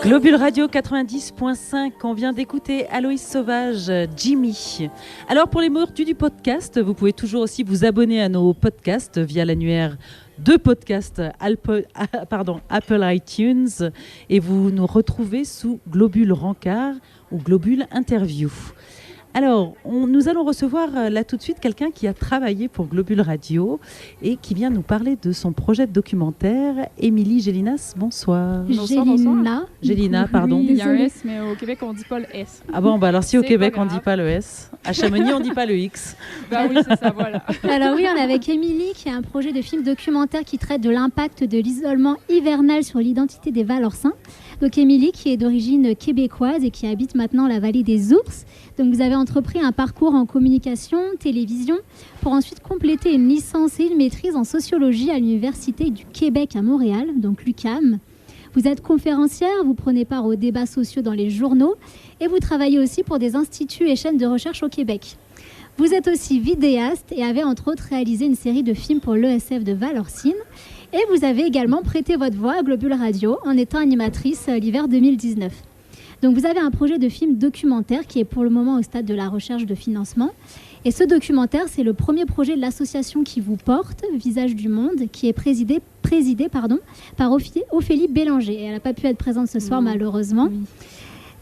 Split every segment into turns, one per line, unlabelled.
Globule Radio 90.5, on vient d'écouter Aloïs Sauvage, Jimmy. Alors pour les mordus du podcast, vous pouvez toujours aussi vous abonner à nos podcasts via l'annuaire de podcasts Apple iTunes et vous nous retrouvez sous Globule Rencard ou Globule Interview. Alors, nous allons recevoir là tout de suite quelqu'un qui a travaillé pour Globule Radio et qui vient nous parler de son projet de documentaire. Émilie Gélinas, bonsoir. Gélina, pardon.
Oui, il y a un S, mais au Québec, on ne dit pas le S.
Ah bon, bah alors si au Québec, on ne dit pas le S, à Chamonix, on ne dit pas le X.
Bah oui, c'est ça, voilà.
Alors oui, on est avec Émilie qui a un projet de film documentaire qui traite de l'impact de l'isolement hivernal sur l'identité des Valorcins. Donc Émilie qui est d'origine québécoise et qui habite maintenant la vallée des Ours. Donc vous avez entrepris un parcours en communication, télévision, pour ensuite compléter une licence et une maîtrise en sociologie à l'Université du Québec à Montréal, donc l'UQAM. Vous êtes conférencière, vous prenez part aux débats sociaux dans les journaux et vous travaillez aussi pour des instituts et chaînes de recherche au Québec. Vous êtes aussi vidéaste et avez entre autres réalisé une série de films pour l'ESF de Valorcine. Et vous avez également prêté votre voix à Globule Radio en étant animatrice l'hiver 2019. Donc vous avez un projet de film documentaire qui est pour le moment au stade de la recherche de financement. Et ce documentaire, c'est le premier projet de l'association qui vous porte, Visage du Monde, qui est présidé par Ophélie Bélanger. Et elle n'a pas pu être présente ce soir, malheureusement. Oui.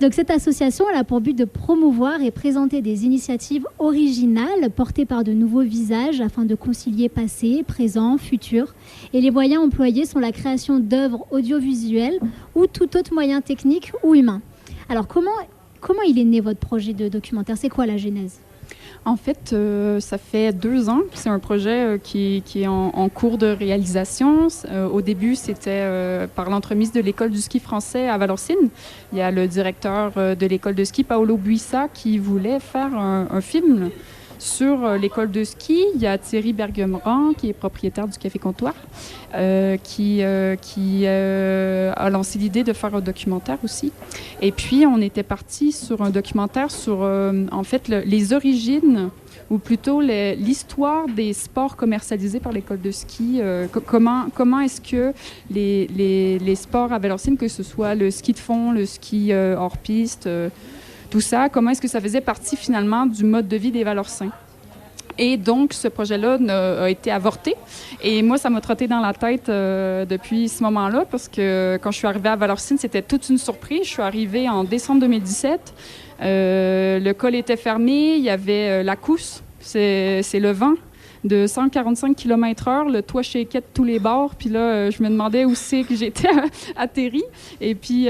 Donc cette association elle a pour but de promouvoir et présenter des initiatives originales portées par de nouveaux visages afin de concilier passé, présent, futur. Et les moyens employés sont la création d'œuvres audiovisuelles ou tout autre moyen technique ou humain. Alors comment il est né votre projet de documentaire? C'est quoi la genèse?
En fait, ça fait 2 ans. C'est un projet qui est en cours de réalisation. Au début, c'était par l'entremise de l'École du ski français à Valorcine. Il y a le directeur de l'École de ski, Paolo Buissa, qui voulait faire un film sur l'école de ski. Il y a Thierry Bergeron, qui est propriétaire du Café Comptoir, qui a lancé l'idée de faire un documentaire aussi. Et puis, on était parti sur un documentaire sur, en fait, les origines, ou plutôt l'histoire des sports commercialisés par l'école de ski. Comment est-ce que les sports à Valorcine, que ce soit le ski de fond, le ski hors-piste, tout ça, comment est-ce que ça faisait partie finalement du mode de vie des Valorcins? Et donc, ce projet-là a été avorté. Et moi, ça m'a trotté dans la tête depuis ce moment-là, parce que quand je suis arrivée à Valorcine, c'était toute une surprise. Je suis arrivée en décembre 2017. Le col était fermé. Il y avait la cousse, c'est le vent, de 145 km/h, le toit shakeait de tous les bords, puis là, je me demandais où c'est que j'étais atterrie. Et puis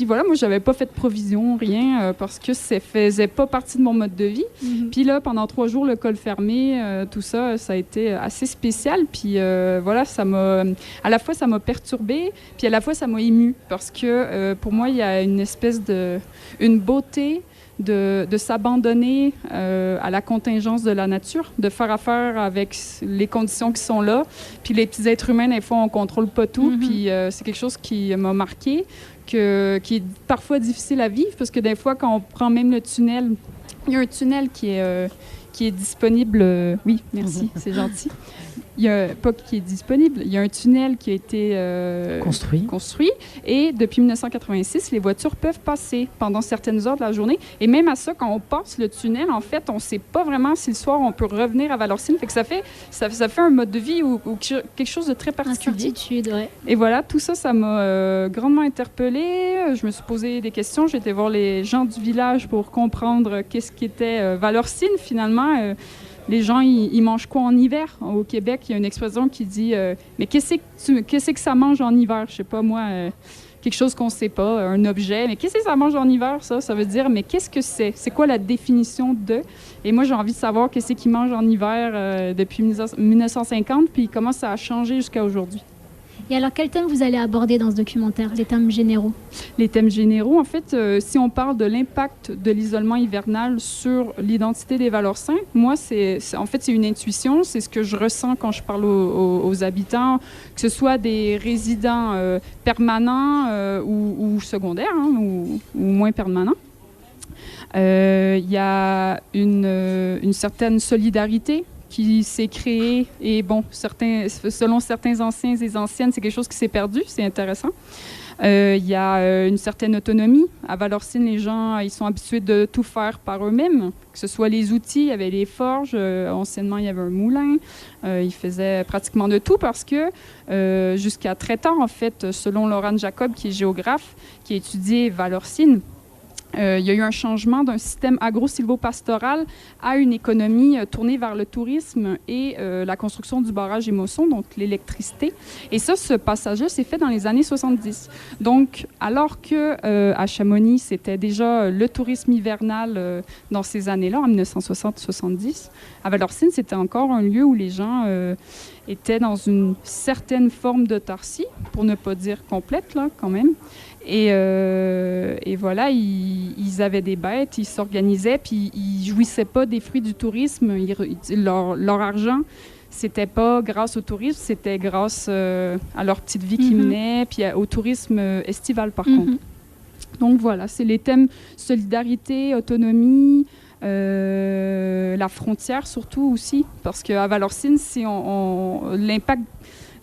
voilà, moi, j'avais pas fait de provision, rien, parce que ça faisait pas partie de mon mode de vie. Mm-hmm. Puis là, pendant 3 jours, le col fermé, tout ça, ça a été assez spécial. Puis voilà, à la fois, ça m'a perturbée, puis à la fois, ça m'a émue, parce que pour moi, il y a une espèce une beauté de s'abandonner à la contingence de la nature, de faire affaire avec les conditions qui sont là. Puis les petits êtres humains, des fois, on ne contrôle pas tout. Mm-hmm. Puis c'est quelque chose qui m'a marqué, qui est parfois difficile à vivre, parce que des fois, quand on prend même le tunnel, il y a un tunnel qui est disponible. Oui, merci, c'est gentil. Il y a pas qui est disponible. Il y a un tunnel qui a été construit. Et depuis 1986, les voitures peuvent passer pendant certaines heures de la journée. Et même à ça, quand on passe le tunnel, en fait, on ne sait pas vraiment si le soir, on peut revenir à Valorcine. Fait que ça fait un mode de vie ou quelque chose de très particulier.
Incertitude, ouais.
Et voilà, tout ça, ça m'a grandement interpellée. Je me suis posé des questions. J'ai été voir les gens du village pour comprendre qu'est-ce qu'était Valorcine, finalement. Les gens, ils mangent quoi en hiver? Au Québec, il y a une expression qui dit mais qu'est-ce que ça mange en hiver? Je sais pas, moi, quelque chose qu'on sait pas, un objet. Mais qu'est-ce que ça mange en hiver, ça? Ça veut dire, mais qu'est-ce que c'est? C'est quoi la définition de? Et moi, j'ai envie de savoir qu'est-ce qu'ils mangent en hiver depuis 1950, puis comment ça a changé jusqu'à aujourd'hui.
Et alors, quel thème vous allez aborder dans ce documentaire, les thèmes généraux?
Les thèmes généraux, en fait, si on parle de l'impact de l'isolement hivernal sur l'identité des Valorcins, moi, c'est une intuition, c'est ce que je ressens quand je parle aux habitants, que ce soit des résidents permanents ou secondaires, hein, ou moins permanents. Il y a une certaine solidarité qui s'est créé. Et bon, selon certains anciens et anciennes, c'est quelque chose qui s'est perdu. C'est intéressant. Il y a une certaine autonomie. À Valorcine, les gens ils sont habitués de tout faire par eux-mêmes, que ce soit les outils, il y avait les forges, anciennement il y avait un moulin, ils faisaient pratiquement de tout parce que jusqu'à très tard, en fait, selon Laurent Jacob, qui est géographe, qui a étudié Valorcine, il y a eu un changement d'un système agro-silvopastoral à une économie tournée vers le tourisme et la construction du barrage Émosson, donc l'électricité. Et ça, ce passage-là s'est fait dans les années 70. Donc, alors que à Chamonix, c'était déjà le tourisme hivernal dans ces années-là, en 1960-70, à Valorcine, c'était encore un lieu où les gens étaient dans une certaine forme d'autarcie, pour ne pas dire complète, là, quand même. Et voilà, ils avaient des bêtes, ils s'organisaient, puis ils jouissaient pas des fruits du tourisme. Leur argent, c'était pas grâce au tourisme, c'était grâce à leur petite vie qu'ils menaient, puis au tourisme estival, par contre. Donc voilà, c'est les thèmes solidarité, autonomie, la frontière surtout aussi, parce qu'à Valorcine, si l'impact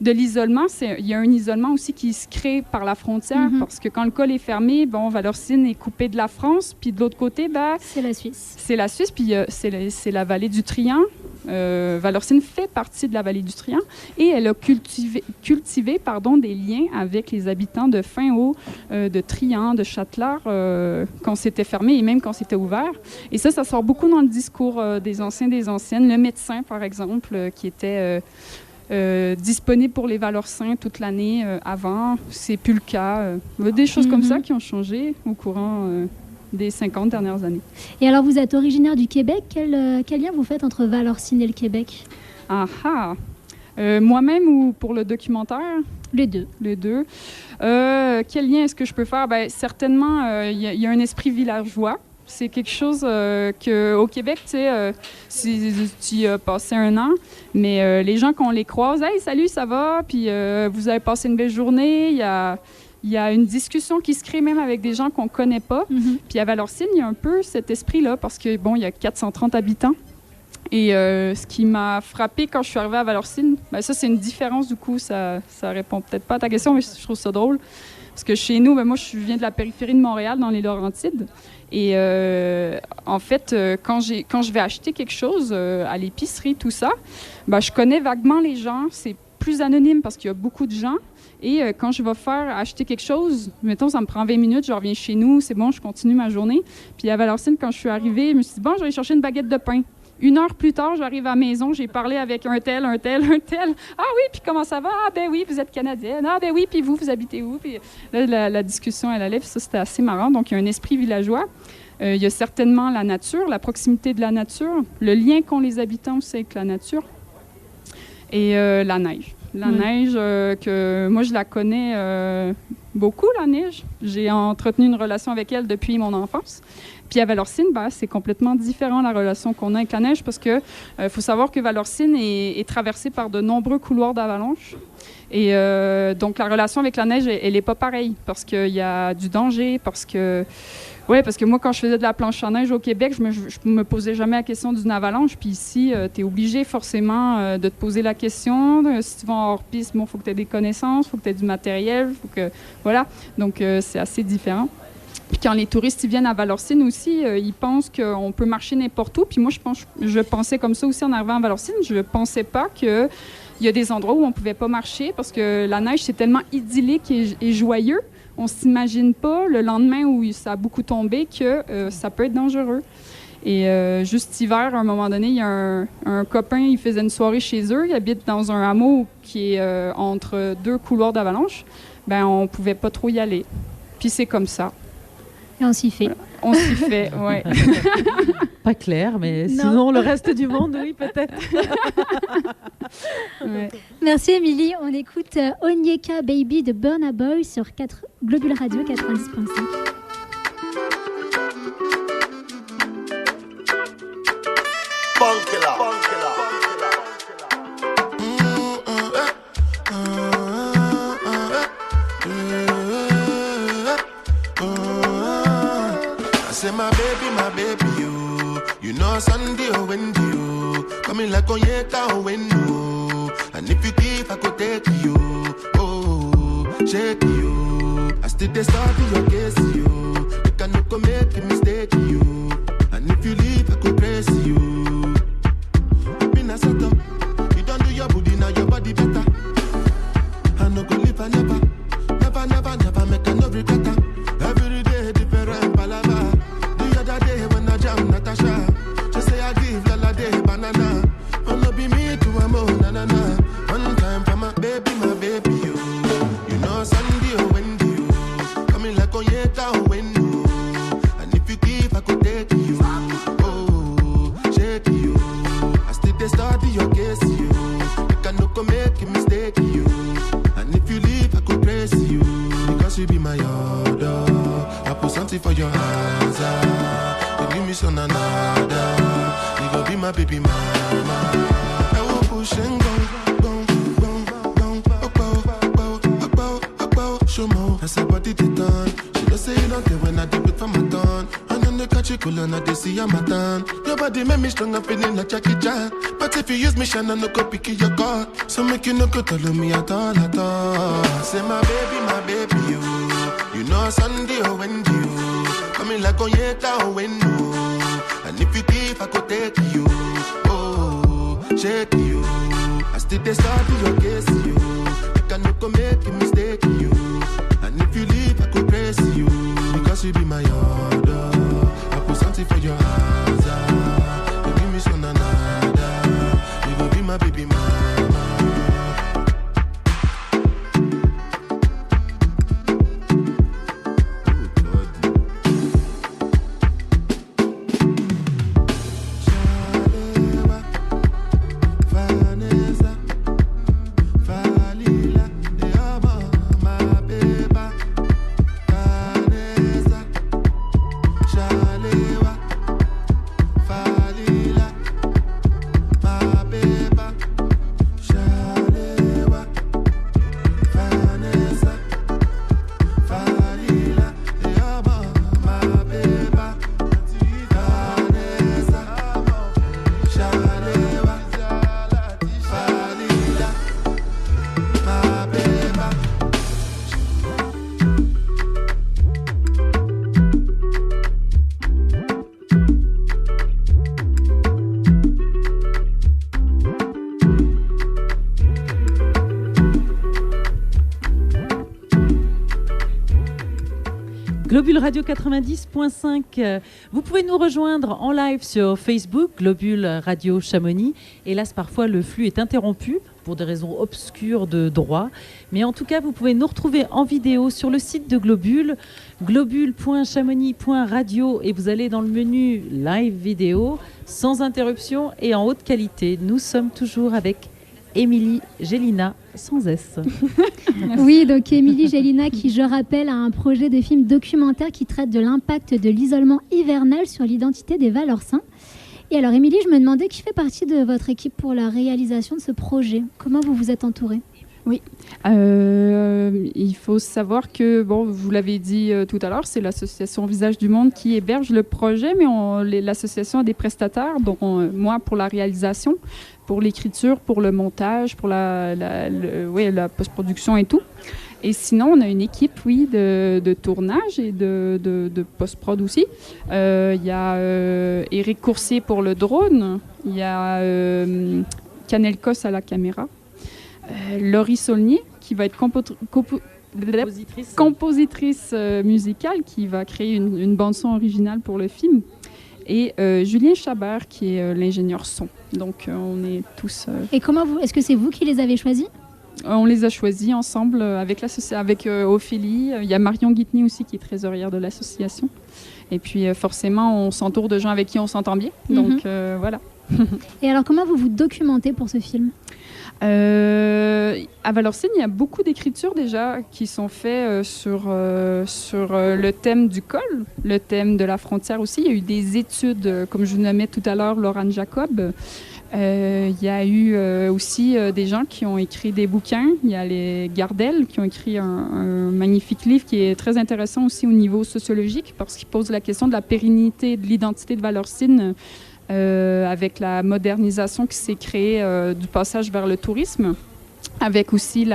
de l'isolement, il y a un isolement aussi qui se crée par la frontière, parce que quand le col est fermé, Valorcine est coupé de la France, puis de l'autre côté,
c'est la Suisse.
C'est la Suisse, puis c'est la vallée du Trian. Valorcine fait partie de la vallée du Trian et elle a cultivé des liens avec les habitants de Fin-Haut, de Trian, de Châtelard, quand c'était fermé et même quand c'était ouvert. Et ça sort beaucoup dans le discours des anciens, des anciennes. Le médecin, par exemple, qui était disponible pour les Valorcins toute l'année avant, c'est plus le cas. Des choses comme ça qui ont changé au courant des 50 dernières années.
Et alors, vous êtes originaire du Québec. Quel lien vous faites entre Valorcine et le Québec?
Moi-même ou pour le documentaire?
Les deux.
Les deux. Quel lien est-ce que je peux faire? Certainement, il y a un esprit villageois. C'est quelque chose qu'au Québec, tu sais, si tu y as passé un an, mais les gens, quand on les croise, « Hey, salut, ça va? » Puis vous avez passé une belle journée. Il y a une discussion qui se crée même avec des gens qu'on ne connaît pas. Puis à Valorcine, il y a un peu cet esprit-là parce que, il y a 430 habitants. Et ce qui m'a frappée quand je suis arrivée à Valorcine, ça, c'est une différence, du coup, ça répond peut-être pas à ta question, mais je trouve ça drôle. Parce que chez nous, moi, je viens de la périphérie de Montréal, dans les Laurentides. Et en fait, quand je vais acheter quelque chose à l'épicerie, tout ça, je connais vaguement les gens. C'est plus anonyme parce qu'il y a beaucoup de gens. Et quand je vais acheter quelque chose, mettons, ça me prend 20 minutes, je reviens chez nous, c'est bon, je continue ma journée. Puis à Valorcine, quand je suis arrivée, je me suis dit, bon, je vais aller chercher une baguette de pain. 1 heure plus tard, j'arrive à la maison, j'ai parlé avec un tel. Ah oui, puis comment ça va? Ah ben oui, vous êtes Canadienne. Ah ben oui, puis vous habitez où? Puis là, la discussion, elle allait, puis ça, c'était assez marrant. Donc, il y a un esprit villageois. Il y a certainement la nature, la proximité de la nature, le lien qu'ont les habitants aussi avec la nature et la neige. La neige, que moi, je la connais beaucoup, la neige. J'ai entretenu une relation avec elle depuis mon enfance. Puis à Valorcine, c'est complètement différent la relation qu'on a avec la neige parce que faut savoir que Valorcine est traversée par de nombreux couloirs d'avalanche. Et donc la relation avec la neige, elle n'est pas pareille parce qu'il y a du danger, parce que moi, quand je faisais de la planche à neige au Québec, je me posais jamais la question d'une avalanche. Puis ici, tu es obligé forcément de te poser la question. Si tu vas en hors-piste, il faut que tu aies des connaissances, il faut que tu aies du matériel. Voilà. Donc, c'est assez différent. Puis quand les touristes ils viennent à Valorcine aussi, ils pensent qu'on peut marcher n'importe où. Puis moi, je pensais comme ça aussi en arrivant à Valorcine. Je ne pensais pas qu'il y a des endroits où on ne pouvait pas marcher parce que la neige, c'est tellement idyllique et joyeux. On ne s'imagine pas le lendemain où ça a beaucoup tombé que ça peut être dangereux. Et juste hiver, à un moment donné, il y a un copain, il faisait une soirée chez eux. Il habite dans un hameau qui est entre 2 couloirs d'avalanche. On ne pouvait pas trop y aller. Puis c'est comme ça.
Et on s'y fait.
Voilà. On s'y fait, ouais.
Pas clair, mais non. Sinon, le reste du monde, oui, peut-être.
Ouais. Merci, Émilie. On écoute Onyeka Baby de Burna Boy sur Globule Radio 90.5.
Say my baby, you know Sunday or Wendy, you coming like Onyeka or Wendy, and if you give, I could take you, oh, shake you. I still dey study your case, you. You cannot go make a mistake, you. And if you leave, I could praise you. You been a setup. You don't do your booty, now your body better. I no go live, I never. Never, never, never make a no regret. Every day different palava. The other day when I jam Natasha, she say I give Lala day banana. Oh no be me to a mo na na na. One time for my baby, you. You know Sunday or Wendy, you. Coming like Onyeka or Wendy. And if you give, I could take you. Oh, shake you. I still dey study your case, you. You cannot go make a mistake, you. And if you leave, I could praise you. Because you be my order. I put something for your hands. You give me some another. You gon' be my baby mama. I will push and go. Show more. That's her body they done. She don't say it don't care when I do it for my turn. And then they catch it cool and I they see I'm a done. Your body make me strong, I'm feeling like Jackie Chan. But if you use me, shine, I no go pick your card. So make you no go tell me at all, at all. Say my baby, you. You know Sunday or Wendy, you. Coming like Onyeka or Wendy. And if you give, I could take you. Oh, shake you. I still dey study your case, you. You cannot go make a mistake, you. And if you leave, I could praise you. Because you be my order. I put something for your hands. You give me some another. You gon' be my baby mama.
Globule Radio 90.5. Vous pouvez nous rejoindre en live sur Facebook, Globule Radio Chamonix. Hélas, parfois, le flux est interrompu pour des raisons obscures de droit. Mais en tout cas, vous pouvez nous retrouver en vidéo sur le site de Globule, globule.chamonix.radio, et vous allez dans le menu live vidéo, sans interruption et en haute qualité. Nous sommes toujours avec Émilie Gélina, sans S.
Oui, donc Émilie Gélina, qui, je rappelle, a un projet de film documentaire qui traite de l'impact de l'isolement hivernal sur l'identité des Valorcins. Et alors, Émilie, je me demandais qui fait partie de votre équipe pour la réalisation de ce projet. Comment vous vous êtes entourée ?
Oui, il faut savoir que, bon, vous l'avez dit tout à l'heure, c'est l'association Visage du Monde qui héberge le projet, mais l'association a des prestataires, dont moi pour la réalisation, pour l'écriture, pour le montage, pour la post-production et tout. Et sinon, on a une équipe, oui, de tournage et de post-prod aussi. Il y a Éric Coursier pour le drone, il y a Canel-Cos à la caméra, Laurie Saulnier, qui va être compositrice musicale, qui va créer une bande-son originale pour le film. Et Julien Chabert, qui est l'ingénieur son. Donc, on est tous...
Et est-ce que c'est vous qui les avez choisis ?
On les a choisis ensemble avec Ophélie. Il y a Marion Guitny aussi, qui est trésorière de l'association. Et puis, forcément, on s'entoure de gens avec qui on s'entend bien. Donc, voilà.
Et alors, comment vous vous documentez pour ce film ?
À Valorcine, il y a beaucoup d'écritures déjà qui sont faites sur le thème du col, le thème de la frontière aussi. Il y a eu des études, comme je vous nommais tout à l'heure, Laurent Jacob. Il y a eu aussi des gens qui ont écrit des bouquins. Il y a les Gardel qui ont écrit un magnifique livre qui est très intéressant aussi au niveau sociologique parce qu'il pose la question de la pérennité de l'identité de Valorcine avec la modernisation qui s'est créée du passage vers le tourisme. avec aussi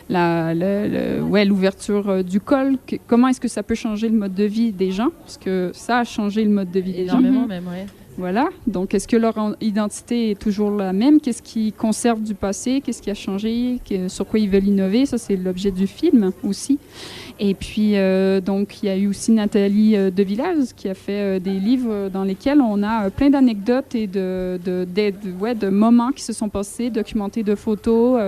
l'ouverture du col. Comment est-ce que ça peut changer le mode de vie des gens? Parce que ça a changé le mode de vie des gens.
Énormément même, oui.
Voilà. Donc, est-ce que leur identité est toujours la même? Qu'est-ce qu'ils conservent du passé? Qu'est-ce qui a changé? Sur quoi ils veulent innover? Ça, c'est l'objet du film aussi. Et puis, donc, il y a eu aussi Nathalie Devillaz qui a fait des livres dans lesquels on a plein d'anecdotes et de moments qui se sont passés, documentés de photos,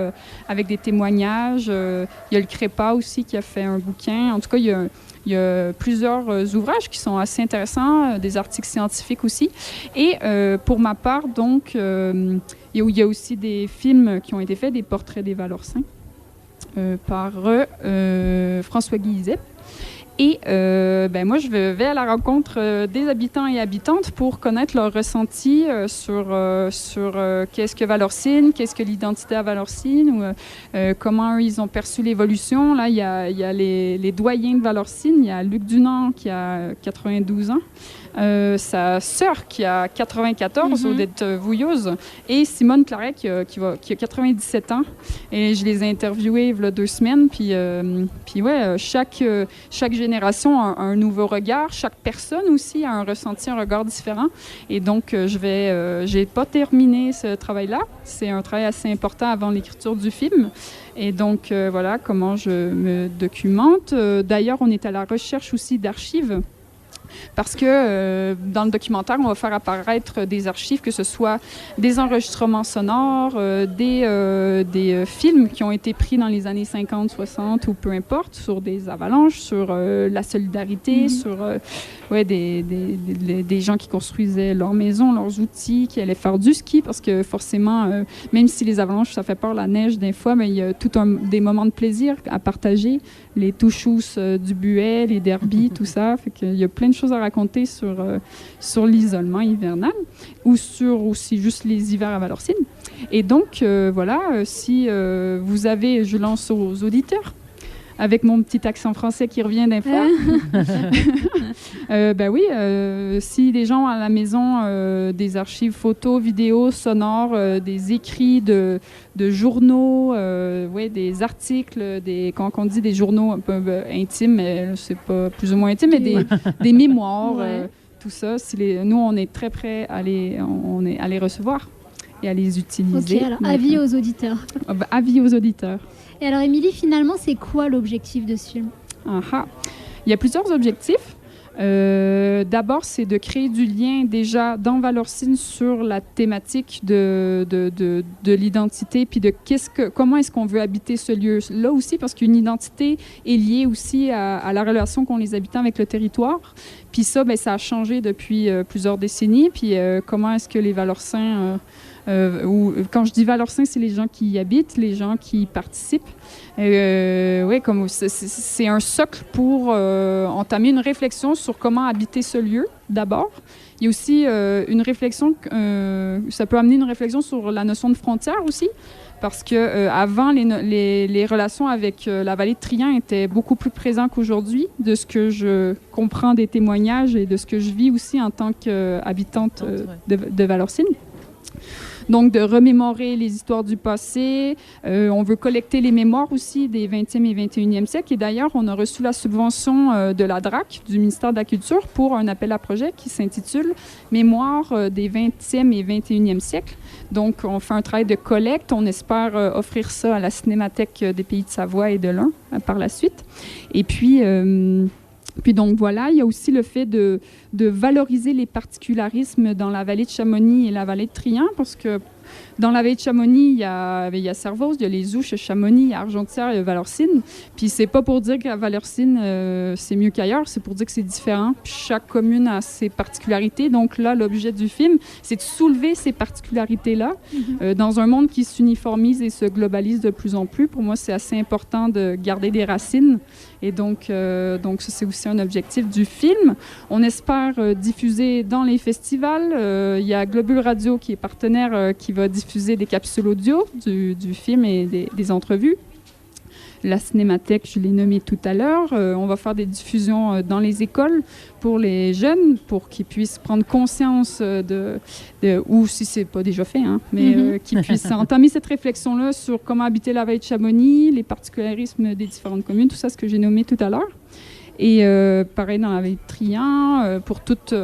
avec des témoignages. Il y a le Crépa aussi qui a fait un bouquin. En tout cas, il y a plusieurs ouvrages qui sont assez intéressants, des articles scientifiques aussi. Et pour ma part, donc, il y a aussi des films qui ont été faits, des portraits des Valorcins, par François Guizet. Et moi, je vais à la rencontre des habitants et habitantes pour connaître leur ressenti sur qu'est-ce que Valorcine, qu'est-ce que l'identité à Valorcine, ou comment eux, ils ont perçu l'évolution. Là, il y a les doyens de Valorcine. Il y a Luc Dunant qui a 92 ans. Sa sœur qui a 94, Odette Vouilleuse, et Simone Claret qui a 97 ans. Et je les ai interviewés il y a 2 semaines. Puis ouais, chaque génération a un nouveau regard. Chaque personne aussi a un ressenti, un regard différent. Et donc, j'ai pas terminé ce travail-là. C'est un travail assez important avant l'écriture du film. Et donc, voilà comment je me documente. D'ailleurs, on est à la recherche aussi d'archives. Parce que dans le documentaire, on va faire apparaître des archives, que ce soit des enregistrements sonores, des films qui ont été pris dans les années 50, 60 ou peu importe, sur des avalanches, sur la solidarité, sur des gens qui construisaient leurs maisons, leurs outils, qui allaient faire du ski, parce que forcément, même si les avalanches, ça fait peur, la neige des fois, mais il y a des moments de plaisir à partager, les touchous du Buet, les derbies, tout ça. Fait qu'il y a plein de choses à raconter sur l'isolement hivernal ou sur aussi juste les hivers à Valorcine. Et donc, voilà, si vous avez, je lance aux auditeurs, avec mon petit accent français qui revient d'un fois. Si des gens à la maison, des archives photos, vidéos, sonores, des écrits de journaux, des articles, quand on dit des journaux un peu intimes, mais c'est pas plus ou moins intime, mais des mémoires, tout ça. Nous, on est très prêts à les recevoir et à les utiliser.
Ok, alors avis aux auditeurs.
Avis aux auditeurs.
Et alors, Émilie, finalement, c'est quoi l'objectif de ce film?
Il y a plusieurs objectifs. D'abord, c'est de créer du lien déjà dans Valorcine sur la thématique de l'identité, puis de comment est-ce qu'on veut habiter ce lieu-là aussi, parce qu'une identité est liée aussi à la relation qu'ont les habitants avec le territoire. Puis ça, ça a changé depuis plusieurs décennies. Puis comment est-ce que les Valorcins... quand je dis Valorcins, c'est les gens qui y habitent, les gens qui y participent. Comme c'est un socle pour entamer une réflexion sur comment habiter ce lieu, d'abord. Il y a aussi une réflexion, ça peut amener une réflexion sur la notion de frontière aussi, parce que avant les relations avec la vallée de Trient étaient beaucoup plus présentes qu'aujourd'hui, de ce que je comprends des témoignages et de ce que je vis aussi en tant qu'habitante de Valorcine. Donc, de remémorer les histoires du passé. On veut collecter les mémoires aussi des 20e et 21e siècles. Et d'ailleurs, on a reçu la subvention de la DRAC, du ministère de la Culture, pour un appel à projet qui s'intitule « Mémoire des 20e et 21e siècles ». Donc, on fait un travail de collecte. On espère offrir ça à la Cinémathèque des Pays de Savoie et de l'Ain par la suite. Et puis donc voilà, il y a aussi le fait de valoriser les particularismes dans la vallée de Chamonix et la vallée de Trient, parce que dans la vallée de Chamonix, il y a Servoz, il y a les Ouches, Chamonix, il y a Argentière, il y a Valorcine. Puis c'est pas pour dire qu'à Valorcine, c'est mieux qu'ailleurs, c'est pour dire que c'est différent. Puis chaque commune a ses particularités. Donc là, l'objet du film, c'est de soulever ces particularités-là dans un monde qui s'uniformise et se globalise de plus en plus. Pour moi, c'est assez important de garder des racines. Et donc ça, c'est aussi un objectif du film. On espère diffuser dans les festivals. Il y a Globule Radio qui est partenaire, qui va diffuser des capsules audio du film et des entrevues. La cinémathèque, je l'ai nommé tout à l'heure. On va faire des diffusions dans les écoles pour les jeunes, pour qu'ils puissent prendre conscience ou si c'est pas déjà fait, hein, mais qu'ils puissent entamer cette réflexion-là sur comment habiter la vallée de Chamonix, les particularismes des différentes communes, tout ça, ce que j'ai nommé tout à l'heure. Et pareil dans la vallée de Trian, pour toute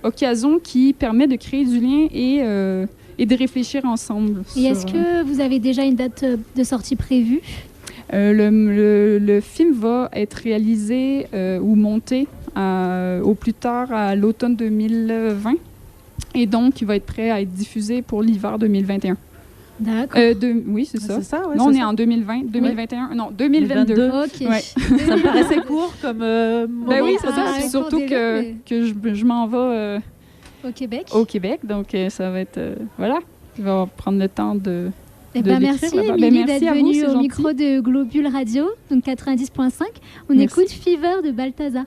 occasion qui permet de créer du lien et de réfléchir ensemble.
Et est-ce que vous avez déjà une date de sortie prévue?
Le film va être réalisé ou monté au plus tard à l'automne 2020. Et donc, il va être prêt à être diffusé pour l'hiver 2021.
D'accord.
Oui, c'est ça.
C'est ça, ouais,
non, on
c'est
est
ça.
en 2020, 2021, non, 2022.
Ok.
Ouais.
Ça me paraissait court comme moment.
Ben oui, c'est ça.
Ah,
Surtout
encore
que je m'en vais
au Québec.
au Québec. Donc, ça va être... voilà. Je vais prendre le temps de...
Eh ben, merci,
l'écrire,
Émilie,
merci
d'être
à vous,
venue
c'est
au
gentil.
micro de Globule Radio, donc 90.5. On
Merci.
écoute Fever de Balthazar.